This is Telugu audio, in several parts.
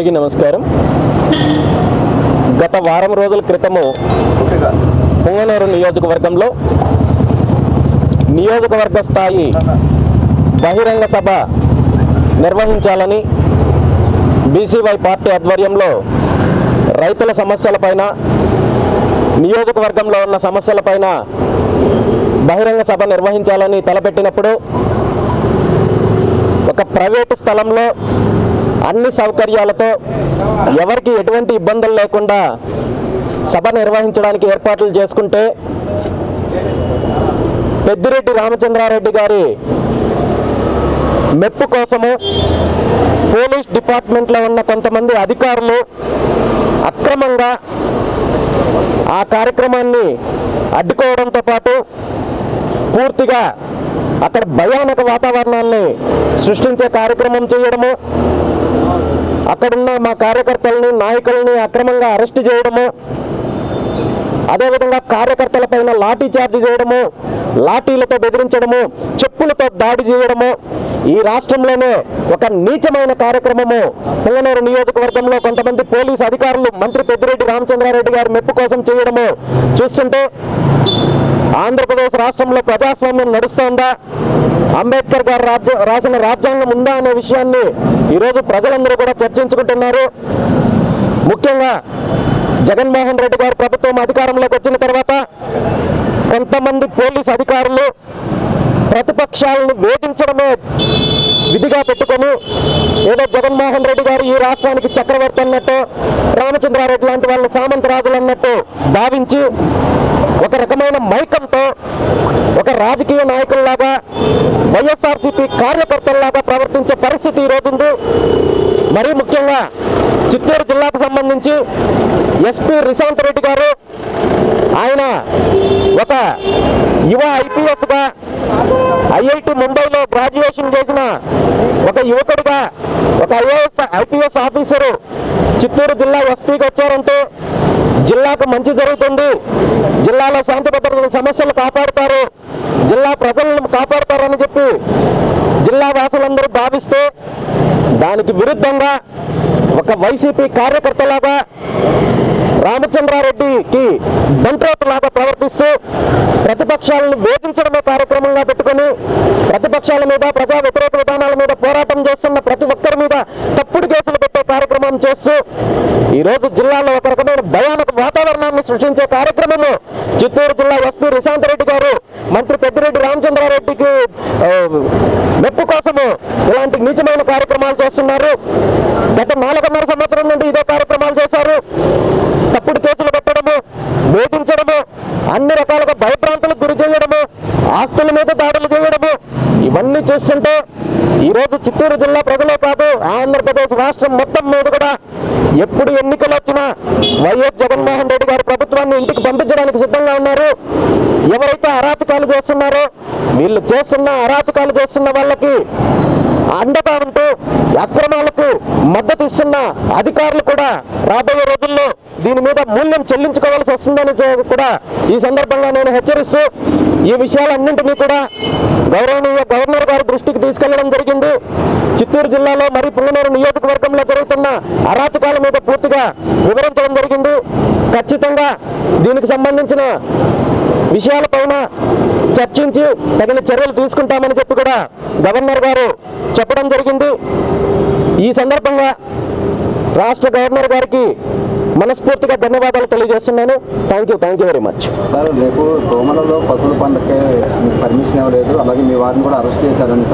అందరికీ నమస్కారం. గత వారం రోజుల క్రితము పుంగనూరు నియోజకవర్గంలో నియోజకవర్గ స్థాయి బహిరంగ సభ నిర్వహించాలని బీసీవై పార్టీ ఆధ్వర్యంలో రైతుల సమస్యలపైన, నియోజకవర్గంలో ఉన్న సమస్యలపైన బహిరంగ సభ నిర్వహించాలని తలపెట్టినప్పుడు ఒక ప్రైవేటు స్థలంలో అన్ని సౌకర్యాలతో ఎవరికి ఎటువంటి ఇబ్బందులు లేకుండా సభ నిర్వహించడానికి ఏర్పాట్లు చేసుకుంటే పెద్దిరెడ్డి రామచంద్రారెడ్డి గారి మెప్పు కోసము పోలీస్ డిపార్ట్మెంట్లో ఉన్న కొంతమంది అధికారులు అక్రమంగా ఆ కార్యక్రమాన్ని అడ్డుకోవడంతో పాటు పూర్తిగా అక్కడ భయానక వాతావరణాన్ని సృష్టించే కార్యక్రమం చేయడము, అక్కడున్న మా కార్యకర్తలని, నాయకులని అక్రమంగా అరెస్ట్ చేయడము, అదేవిధంగా కార్యకర్తలపైన లాఠీ చార్జ్ చేయడము, లాఠీలతో బెదిరించడము, చెప్పులతో దాడి చేయడము ఈ రాష్ట్రంలోనే ఒక నీచమైన కార్యక్రమము పుంగనూరు నియోజకవర్గంలో కొంతమంది పోలీసు అధికారులు మంత్రి పెద్దిరెడ్డి రామచంద్రారెడ్డి గారి మెప్పు కోసం చేయడము చూస్తుంటే ఆంధ్రప్రదేశ్ రాష్ట్రంలో ప్రజాస్వామ్యం నడుస్తుందా, అంబేద్కర్ గారు రాసిన రాజ్యాంగం ఉందా అనే విషయాన్ని ఈరోజు ప్రజలందరూ కూడా చర్చించుకుంటున్నారు. ముఖ్యంగా జగన్మోహన్ రెడ్డి గారు ప్రభుత్వం అధికారంలోకి వచ్చిన తర్వాత కొంతమంది పోలీసు అధికారులు ప్రతిపక్షాలను వేధించడమే విధిగా పెట్టుకొని ఏదో జగన్మోహన్ రెడ్డి గారు ఈ రాష్ట్రానికి చక్రవర్తి అన్నట్టు, రామచంద్రారెడ్డి లాంటి వాళ్ళు సామంతరాజులు అన్నట్టు భావించి ఒక రకమైన మైకంతో ఒక రాజకీయ నాయకుల్లాగా, వైఎస్ఆర్సీపీ కార్యకర్తల్లాగా ప్రవర్తించే పరిస్థితి ఈరోజు ఉంది. మరీ ముఖ్యంగా చిత్తూరు జిల్లాకు సంబంధించి ఎస్పీ రిశాంత్ రెడ్డి గారు, ఆయన ఒక యువ ఐపీఎస్గా ఐఐటి ముంబైలో గ్రాడ్యుయేషన్ చేసిన ఒక యువకుడిగా, ఒక ఐపీఎస్ ఆఫీసరు చిత్తూరు జిల్లా ఎస్పీగా వచ్చారంటే జిల్లాకు మంచి జరుగుతుంది, జిల్లాలో శాంతి భద్రతల సమస్యలు కాపాడుతారు, జిల్లా ప్రజలను కాపాడుతారని చెప్పి జిల్లా వాసులందరూ భావిస్తే దానికి విరుద్ధంగా ఒక వైసీపీ కార్యకర్తలాగా రామచంద్రారెడ్డికి బంట్రోతులాగా ప్రవర్తిస్తూ ప్రతిపక్షాలను వేధించడమే కార్యక్రమంగా పెట్టుకొని ప్రతిపక్షాల మీద, ప్రజా వ్యతిరేక విధానాల మీద పోరాటం చేస్తున్న ప్రతి ఒక్కరి మీద తప్పుడు కేసులు పెట్టే కార్యక్రమం చేస్తూ ఈరోజు జిల్లాలో ఒక రకమైన భయానక వాతావరణాన్ని సృష్టించే కార్యక్రమము చిత్తూరు జిల్లా ఎస్పీ రిశాంత్ రెడ్డి గారు మంత్రి పెద్దిరెడ్డి రామచంద్రారెడ్డికి మెప్పు కోసము ఇలాంటి నీచమైన కార్యక్రమాలు చేస్తున్నారు. గత 4.5 సంవత్సరం నుండి ఇదే కార్యక్రమాలు చేశారు. తప్పుడు కేసులు పెట్టడము, వేధించడము, అన్ని రకాలుగా భయభ్రాంతులకు గురి చేయడము, ఆస్తుల మీద దాడులు చేయడము, ఇవన్నీ చూస్తుంటే ఈరోజు చిత్తూరు జిల్లా ప్రజలే కాదు, ఆంధ్రప్రదేశ్ రాష్ట్రం మొత్తం మీద కూడా ఎప్పుడు ఎన్నికలు వచ్చినా వైఎస్ జగన్మోహన్ రెడ్డి గారి ప్రభుత్వాన్ని ఇంటికి పంపించడానికి సిద్ధంగా ఉన్నారు. ఎవరైతే అరాచకాలు చేస్తున్నారో, వీళ్ళు చేస్తున్న అరాచకాలు చేస్తున్న వాళ్ళకి అండగా ఉంటూ అక్రమాలకు మద్దతు ఇస్తున్న అధికారులు కూడా రాబోయే రోజుల్లో దీని మీద మూల్యం చెల్లించుకోవాల్సి వస్తుందని కూడా ఈ సందర్భంగా నేను హెచ్చరిస్తూ ఈ విషయాలన్నింటినీ కూడా గౌరవనీయ గవర్నర్ గారి దృష్టికి తీసుకెళ్లడం జరిగింది. చిత్తూరు జిల్లాలో మరి పుంగనూరు నియోజకవర్గంలో జరుగుతున్న అరాచకాల మీద పూర్తిగా వివరించడం జరిగింది. ఖచ్చితంగా దీనికి సంబంధించిన విషయాలపైన చర్చించి తగిన చర్యలు తీసుకుంటామని చెప్పి కూడా గవర్నర్ గారు చెప్పడం జరిగింది. ఈ సందర్భంగా రాష్ట్ర గవర్నర్ గారికి మనస్ఫూర్తిగా ధన్యవాదాలు తెలియజేస్తున్నాను. Thank you very much. Sir, రేపు సోమలలో పశువుల పండుగకి పర్మిషన్ ఇవ్వలేదు, అలాగే మీ వారిని కూడా అరెస్ట్ చేశారని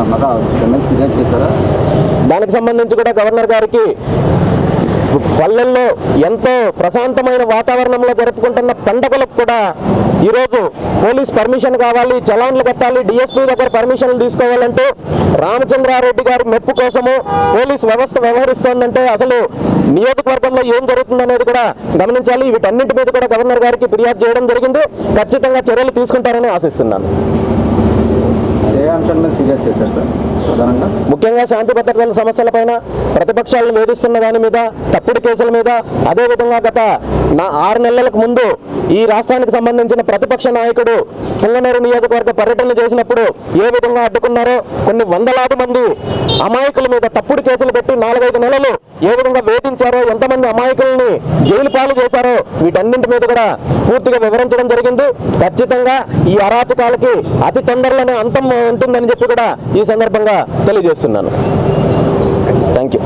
ఫిర్యాదు చేశారా? దానికి సంబంధించి కూడా గవర్నర్ గారికి పల్లెల్లో ఎంతో ప్రశాంతమైన వాతావరణంలో జరుపుకుంటున్న పండుగలకు కూడా ఈరోజు పోలీస్ పర్మిషన్ కావాలి, చలాన్లు కట్టాలి, డిఎస్పీ దగ్గర పర్మిషన్లు తీసుకోవాలంటూ రామచంద్రారెడ్డి గారి మెప్పు కోసము పోలీస్ వ్యవస్థ వ్యవహరిస్తోందంటే అసలు నియోజకవర్గంలో ఏం జరుగుతుందనేది కూడా గమనించాలి. వీటన్నింటి మీద కూడా గవర్నర్ గారికి ఫిర్యాదు చేయడం జరిగింది. ఖచ్చితంగా చర్యలు తీసుకుంటారని ఆశిస్తున్నాను. ముఖ్యంగా శాంతి భద్రతల సమస్యలపైన, ప్రతిపక్షాలను వేధిస్తున్న దాని మీద, తప్పుడు కేసుల మీద, అదేవిధంగా గత 6 నెలలకు ముందు ఈ రాష్ట్రానికి సంబంధించిన ప్రతిపక్ష నాయకుడు పుంగనూరు నియోజకవర్గ పర్యటన చేసినప్పుడు ఏ విధంగా అడ్డుకున్నారో, కొన్ని వందలాది మంది అమాయకుల మీద తప్పుడు కేసులు పెట్టి 4-5 నెలలు ఏ విధంగా వేధించారో, ఎంతమంది అమాయకుల్ని జైలు పాలు చేశారో వీటన్నింటి మీద కూడా పూర్తిగా వివరించడం జరిగింది. ఖచ్చితంగా ఈ అరాచకాలకి అతి తొందరలోనే అంతం ఉంటుందని చెప్పి కూడా ఈ సందర్భంగా తెలియజేస్తున్నాను. Thank you.